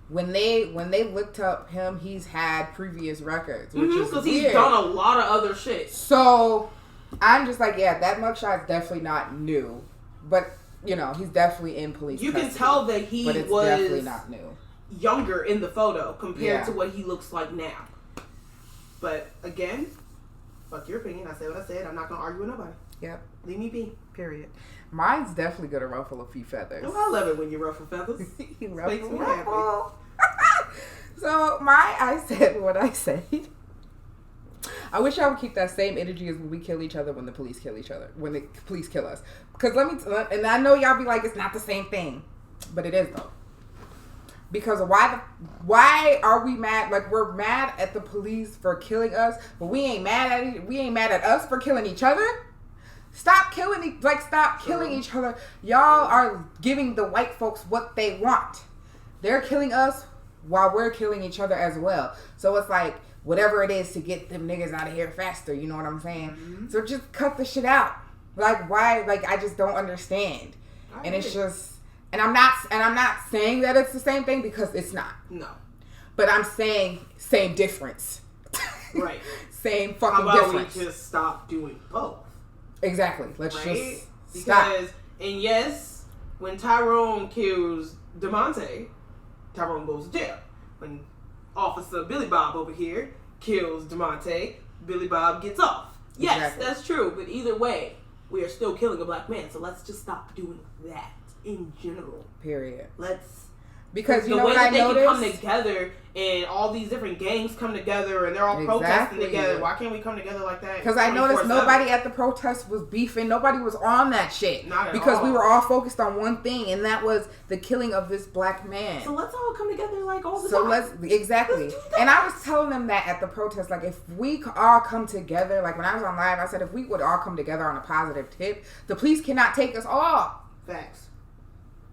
when they looked up him, he's had previous records, which is because he's done a lot of other shit. So I'm just like, yeah, that mugshot is definitely not new, but he's definitely in police. You can tell that he but it's was definitely not new. Younger in the photo compared to what he looks like now. But again, fuck your opinion. I said what I said. I'm not gonna argue with nobody. Yep. Leave me be. Period. Mine's definitely gonna ruffle a few feathers. Oh, I love it when you ruffle feathers. You makes me happy. So I said what I said. I wish I would keep that same energy as when we kill each other, when the police kill each other, when the police kill us. Because and I know y'all be like, it's not the same thing, but it is though. Because why are we mad? Like, we're mad at the police for killing us, but we ain't mad at us for killing each other. Stop killing each other. Y'all are giving the white folks what they want. They're killing us while we're killing each other as well. So it's like, whatever it is to get them niggas out of here faster, you know what I'm saying? Mm-hmm. So just cut the shit out. Like, why? Like, I just don't understand. And it's just, and I'm not saying that it's the same thing, because it's not. No. But I'm saying same difference. Right. Same fucking difference. How about difference. we just stop doing both? Exactly. Let's just stop. Because, and yes, when Tyrone kills DeMonte, Tyrone goes to jail. When Officer Billy Bob over here kills DeMonte, Billy Bob gets off. Yes, exactly. That's true. But either way, we are still killing a black man. So let's just stop doing that in general. Period. Because the way that they can come together and all these different gangs come together and they're all protesting together. Why can't we come together like that? Because I noticed nobody at the protest was beefing. Nobody was on that shit. Not at because all. We were all focused on one thing, and that was the killing of this black man. So let's all come together like all the time. Let's and I was telling them that at the protest, like, if we all come together, like when I was on live, I said if we would all come together on a positive tip, the police cannot take us all. Facts.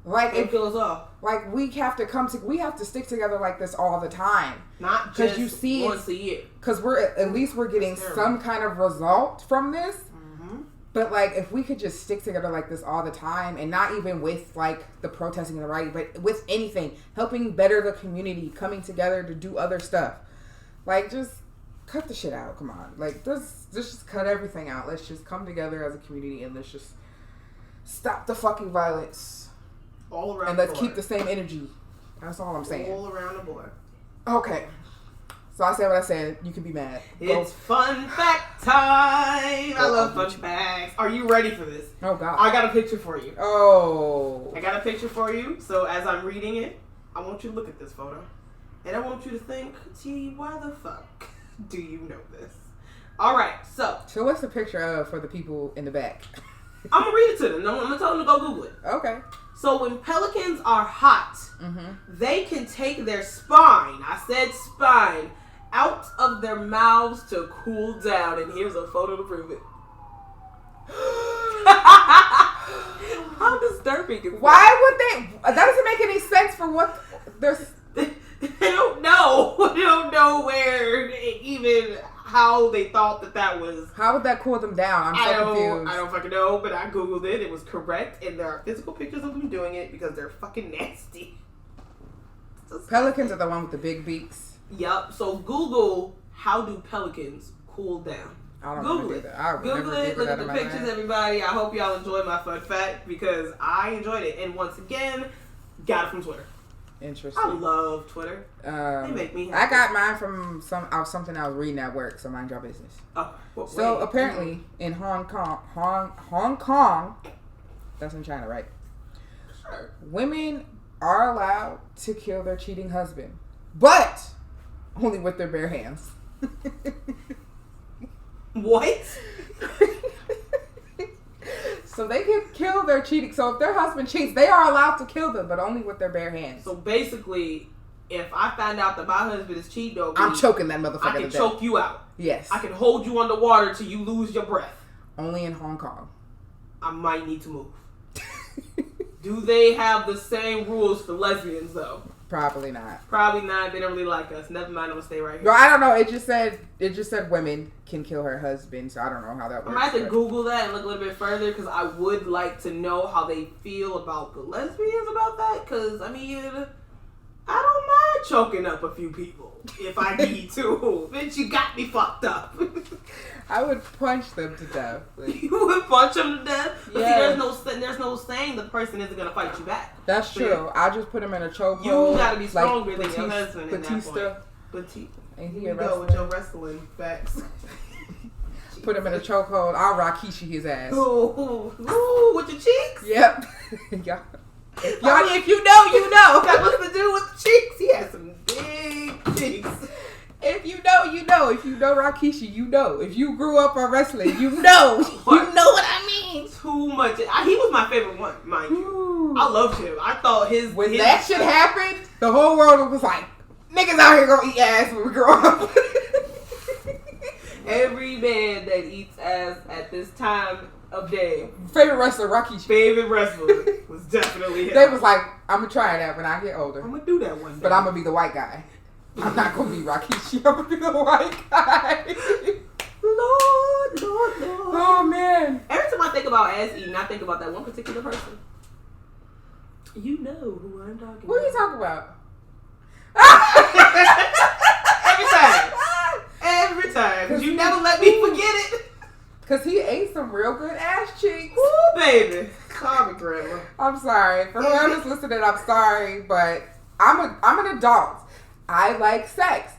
Like, it kills off. Like, we have to stick together like this all the time. Not just once a year. Because at least we're getting some kind of result from this. Mm-hmm. But like, if we could just stick together like this all the time, and not even with like the protesting and the rioting, but with anything, helping better the community, coming together to do other stuff. Like, just cut the shit out. Come on. Like, let's just cut everything out. Let's just come together as a community and let's just stop the fucking violence. All around and let's keep the same energy. That's all I'm saying. All around the board. Okay. So I said what I said. You can be mad. It's fun fact time. I love fun facts. Are you ready for this? Oh, God. I got a picture for you. Oh. I got a picture for you. So as I'm reading it, I want you to look at this photo. And I want you to think, gee, why the fuck do you know this? All right. So what's the picture of for the people in the back? I'm going to read it to them. I'm going to tell them to go Google it. Okay. So when pelicans are hot, they can take their spine, I said spine, out of their mouths to cool down. And here's a photo to prove it. How disturbing is that? Why would they? That doesn't make any sense for what there's. They don't know. They don't know where even how they thought that was. How would that cool them down? I'm so confused. I don't fucking know, but I googled it. It was correct, and there are physical pictures of them doing it because they're fucking nasty. Pelicans are the one with the big beaks. Yup. So Google, how do pelicans cool down? I don't Google it. Google it. Look at the pictures, everybody. I hope y'all enjoyed my fun fact because I enjoyed it. And once again, got it from Twitter. Interesting. I love Twitter. They make me happy. I got mine from something I was reading at work, so mind your business. Oh, well, so apparently in Hong Kong, that's in China, right? Sure. Women are allowed to kill their cheating husband, but only with their bare hands. What? So they can kill their cheating. So if their husband cheats, they are allowed to kill them, but only with their bare hands. So basically, if I find out that my husband is cheating on me, I'm choking that motherfucker. I can choke you out. Yes. I can hold you underwater till you lose your breath. Only in Hong Kong. I might need to move. Do they have the same rules for lesbians though? Probably not. Probably not. They don't really like us. Never mind. I'm gonna stay right here. No, I don't know. It just said women can kill her husband, so I don't know how that works. I might have to Google that and look a little bit further because I would like to know how they feel about the lesbians about that. Because I mean, I don't mind choking up a few people if I need to. Bitch, you got me fucked up. I would punch them to death. You would punch them to death? But Yeah. see, there's no saying the person isn't going to fight you back. That's true. I just put him in a chokehold. You got to be stronger like than your husband in that point. Batista. And he Here we go with your wrestling facts. Put him in a chokehold. I'll Rikishi his ass. Ooh, with your cheeks? Yep. Y'all, if you know, you know. That was to do with the cheeks. He had some big cheeks. If you know, you know. If you know Rikishi, you know. If you grew up on wrestling, you know. You know what I mean. Too much. He was my favorite one, mind you. Ooh. I loved him. I thought when that shit happened, the whole world was like, niggas out here gonna eat ass when we grow up. Every man that eats ass at this time of day. Favorite wrestler, Rikishi. Favorite wrestler was definitely him. They was like, I'm gonna try that when I get older. I'm gonna do that one day. But I'm gonna be the white guy. I'm not gonna be Rikishi. I'm gonna be the white guy. Lord. Oh man. Every time I think about ass eating, I think about that one particular person. You know who I'm talking about. Who are you talking about? Every time. Cause you never let me forget it. Cause he ate some real good ass cheeks. Ooh, baby. Call me, grandma. I'm sorry. For whoever's listening, I'm sorry, but I'm an adult. I like sex.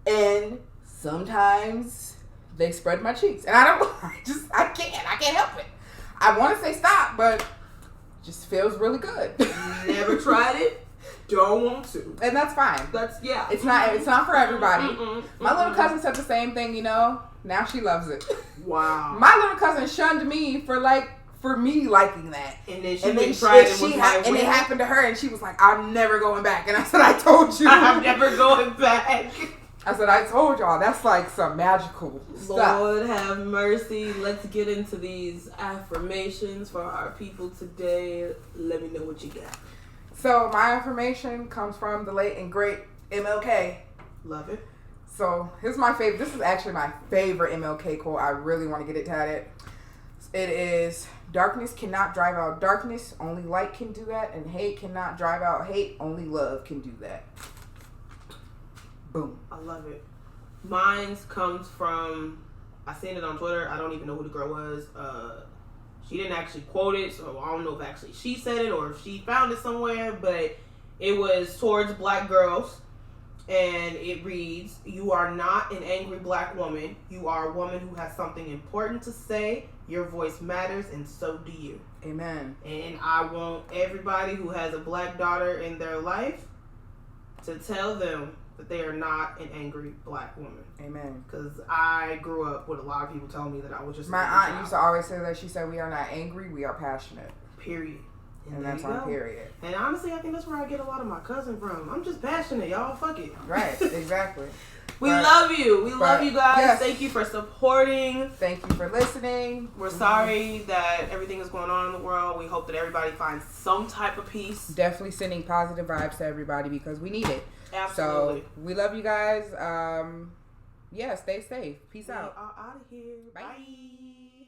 And sometimes they spread my cheeks. And I can't help it. I want to say stop, but it just feels really good. Never tried it. Don't want to. And that's fine. It's not for everybody. My little cousin said the same thing, you know. Now she loves it. Wow. My little cousin shunned me for me liking that. And then she tried it. And it happened to her, and she was like, I'm never going back. And I said, I told you. I'm never going back. I said, I told y'all. That's like some magical stuff. Lord have mercy. Let's get into these affirmations for our people today. Let me know what you got. So my affirmation comes from the late and great MLK. Love it. So here's my favorite. This is actually my favorite MLK quote. I really want to get it tatted. It is, darkness cannot drive out darkness. Only light can do that. And hate cannot drive out hate. Only love can do that. Boom. I love it. Mine's comes from, I seen it on Twitter. I don't even know who the girl was. She didn't actually quote it, so I don't know if actually she said it or if she found it somewhere, but it was towards black girls, and it reads, you are not an angry black woman. You are a woman who has something important to say. Your voice matters, and so do you. Amen. And I want everybody who has a black daughter in their life to tell them that they are not an angry black woman. Amen. Because I grew up with a lot of people telling me that I was just my aunt used to always say that. She said, we are not angry, we are passionate. Period. And that's on period. And honestly, I think that's where I get a lot of my cousin from. I'm just passionate, y'all. Fuck it. Right, exactly. We love you. We love you guys. Yes. Thank you for supporting. Thank you for listening. We're sorry that everything is going on in the world. We hope that everybody finds some type of peace. Definitely sending positive vibes to everybody because we need it. Absolutely. So we love you guys. Stay safe. Peace out. We are out of here. Bye. Bye.